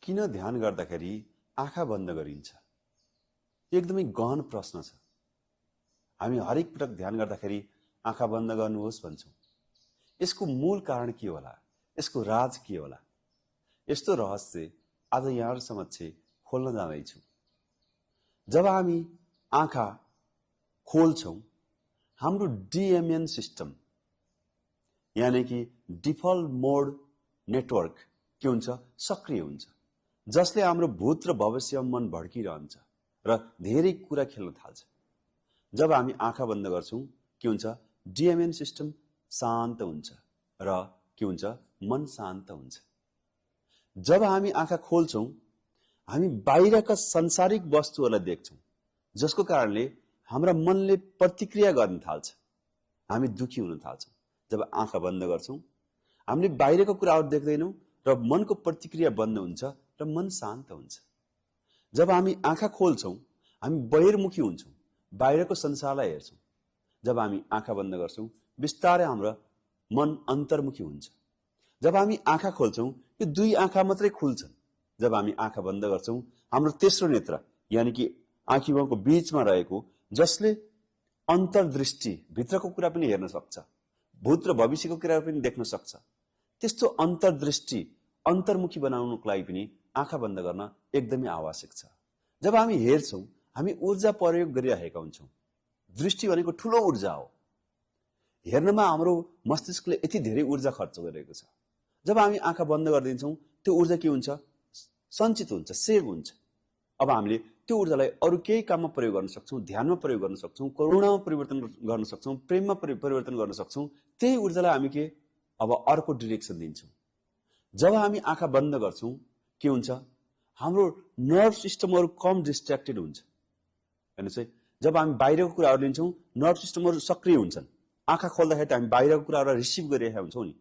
किन ध्यान गर्दाखेरि आँखा बन्द गरिन्छ? एकदमै गहन प्रश्न छ। हामी हरेक पटक ध्यान गर्दाखेरि आँखा बन्द गर्नुहोस् भन्छौँ। यसको मूल कारण के होला? यसको राज के होला? यस्तो रहस्य आज यहाँहरु समक्ष खोल्न जाँदैछु। जब हामी आँखा खोल्छौं, हाम्रो डीएमएन सिस्टम यानी कि डिफल्ट मोड नेटवर्क के हुन्छ? सक्रिय हुन्छ, जसले हाम्रो भूत र भविष्यमा मन भड्किरहन्छ र धेरै कुरा खेल्न थाल्छ। जब हामी आँखा बन्द गर्छौं, के हुन्छ? डीएमएन सिस्टम शान्त हुन्छ र के हुन्छ? मन शान्त हुन्छ। जब हामी आँखा खोल्छौं, हामी बाहिरका सांसारिक वस्तुहरूलाई देख्छौं, जसको कारणले हाम्रा मनले प्रतिक्रिया गर्न थाल्छ। हामी दुखी हुन थाल्छौं। जब आँखा बन्द गर्छौं, हामीले बाहिरको कुराहरू देख्दैनौं र मनको प्रतिक्रिया बन्द हुन्छ र मन शान्त हुन्छ। जब हामी आँखा खोल्छौं, हामी बहिर्मुखी हुन्छौं, बाहिरको संसारलाई हेर्छौं। जब हामी आँखा बन्द गर्छौं, बिस्तारै हाम्रो मन अन्तर्मुखी हुन्छ। जब हामी आँखा खोल्छौं, यो दुई आँखा मात्रै खुल्छन्। जब हामी आँखा बन्द गर्छौं, हाम्रो तेस्रो नेत्र यानी कि आँखीभौको बीचमा रहेको, जसले अन्तर्दृष्टि भित्रको कुरा पनि हेर्न सक्छ, भूत र भविष्यको कुरा पनि देख्न सक्छ, त्यस्तो अन्तर्दृष्टि अन्तर्मुखी बनाउनको लागि पनि आँखा बन्द गर्न एकदमै आवश्यक छ। जब हामी हेर्छौं, हामी ऊर्जा प्रयोग गरिरहेका हुन्छौं। दृष्टि भनेको ठूलो ऊर्जा हो। हेर्नमा हाम्रो मस्तिष्कले यति धेरै ऊर्जा खर्च गरेको छ। जब हामी आँखा बन्द गरिदिन्छौं, त्यो ऊर्जा के हुन्छ? सञ्चित हुन्छ, सेभ हुन्छ। अब हामीले त्यो ऊर्जालाई अरु केही काममा प्रयोग गर्न सक्छौं, ध्यानमा प्रयोग गर्न सक्छौं, करुणामा परिवर्तन गर्न सक्छौं, प्रेममा परिवर्तन गर्न सक्छौं। त्यही ऊर्जालाई हामी के अब अर्को डिरेक्सन दिन्छौं। जब हामी आँखा बन्द गर्छौं, के हुन्छ? हाम्रो नर्भ सिस्टमहरु कम डिस्ट्र्याक्टेड हुन्छ। हेर्नुस् है, जब हामी बाहिरको कुराहरु लिन्छौं, नर्भ सिस्टमहरु सक्रिय हुन्छन्। आँखा खोल्दाखेरि हामी बाहिरको कुराहरुलाई रिसिभ गरिरहेका हुन्छौं नि।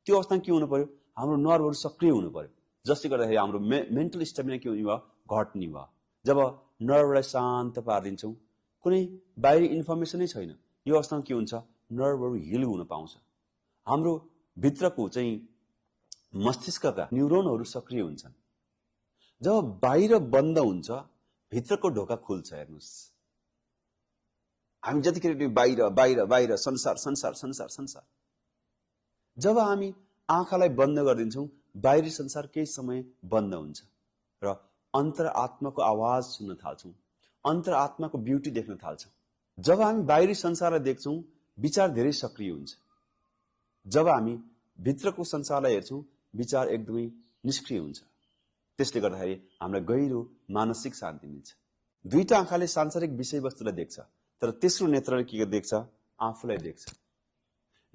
त्यो अवस्थामा के हुनु पर्यो? हाम्रो नर्भहरु सक्रिय हुनु पर्यो, जसले गर्दाखेरि हाम्रो मेन्टल स्टेमिना के हुने भयो? घट्ने भयो। जब नर्भलाई शान्त पारिदिन्छौं, कुनै बाहिरी इन्फर्मेसनै छैन, यो अवस्थामा के हुन्छ? नर्भहरु हिल हुन पाउँछ। हाम्रो भित्रको चाहिँ मस्तिष्कका न्युरोनहरु सक्रिय हुन्छन्। जब बाहिर बन्द हुन्छ, भित्रको ढोका खुल्छ। हेर्नुस्, हामी जतिखेर बाहिर बाहिर बाहिर संसार संसार संसार संसार, जब हामी आँखालाई बन्द गरिदिन्छौं, बाहिरी संसार केही समय बन्द हुन्छ र अन्तरआत्माको आवाज सुन्न थाल्छौं, अन्तरआत्माको ब्युटी देख्न थाल्छौं। जब हामी बाहिरी संसारलाई देख्छौं, विचार धेरै सक्रिय हुन्छ। जब हामी भित्रको संसारलाई हेर्छौं, विचार एकदमै निष्क्रिय हुन्छ। त्यसले गर्दाखेरि हामीलाई गहिरो मानसिक शान्ति मिल्छ। दुईटा आँखाले सांसारिक विषयवस्तुलाई देख्छ, तर तेस्रो नेत्रले के देख्छ? आफूलाई देख्छ।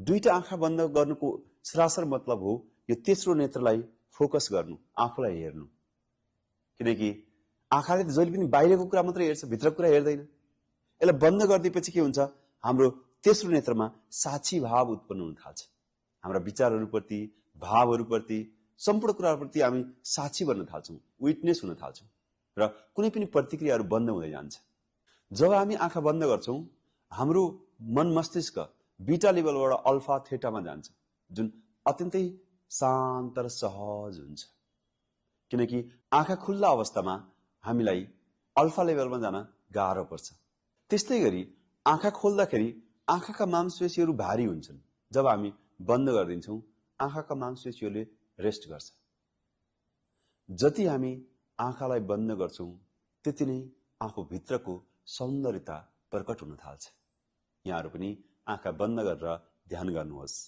दुईटा आँखा बन्द गर्नुको सरासर मतलब हो यो तेस्रो नेत्रलाई फोकस गर्नु, आफूलाई हेर्नु। किनकि आँखाले त जहिले पनि बाहिरको कुरा मात्रै हेर्छ, भित्रको कुरा हेर्दैन। यसलाई बन्द गरिदिएपछि के हुन्छ? हाम्रो तेस्रो नेत्रमा साक्षी भाव उत्पन्न हुन थाल्छ। हाम्रा विचारहरुप्रति, भावहरुप्रति, सम्पूर्ण कुराहरुप्रति हामी साक्षी बन्न थाल्छौं, विटनेस हुन थाल्छौं र कुनै पनि प्रतिक्रियाहरु बन्द हुँदै जान्छ। जब हामी आँखा बन्द गर्छौं, हाम्रो मन मस्तिष्क बीटा लेभलबाट अल्फा थेटामा जान्छ, जुन अत्यन्तै शान्त र सहज हुन्छ। किनकि आँखा खुल्ला अवस्थामा हामीलाई अल्फा लेभलमा जान गाह्रो पर्छ। त्यस्तै गरी आँखा खोल्दाखेरि आँखाका मांसपेशीहरु भारी हुन्छन्। जब हामी बन्द गरिदिन्छौं, आँखाका मांसपेशीहरुले रेस्ट गर्छ। जति हामी आँखालाई बन्द गर्छौं, त्यति नै आफू भित्रको सौन्दर्यता प्रकट हुन थाल्छ। यहाँहरु पनि आँखा बन्द गरेर ध्यान गर्नुहोस्।